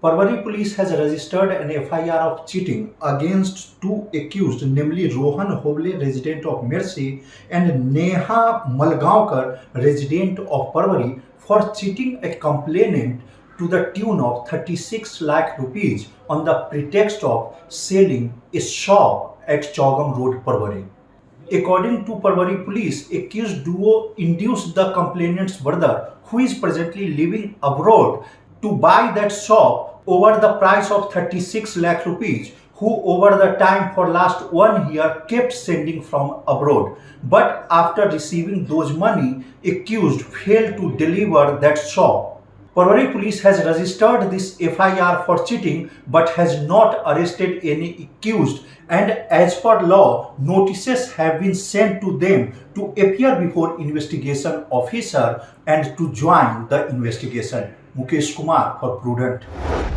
Porvorim police has registered an FIR of cheating against two accused, namely Rohan Hoble, resident of Merces, and Neha Malgaonkar, resident of Porvorim, for cheating a complainant to the tune of 36 lakh rupees on the pretext of selling a shop at Chogm Road, Porvorim. According to Porvorim police, accused duo induced the complainant's brother, who is presently living abroad, to buy that shop over the price of 36 lakh rupees, who over the time for last 1 year kept sending from abroad. But after receiving those money, accused failed to deliver that shop. Porvorim police has registered this FIR for cheating but has not arrested any accused, and as per law, notices have been sent to them to appear before investigation officer and to join the investigation. Mukesh Kumar for Prudent.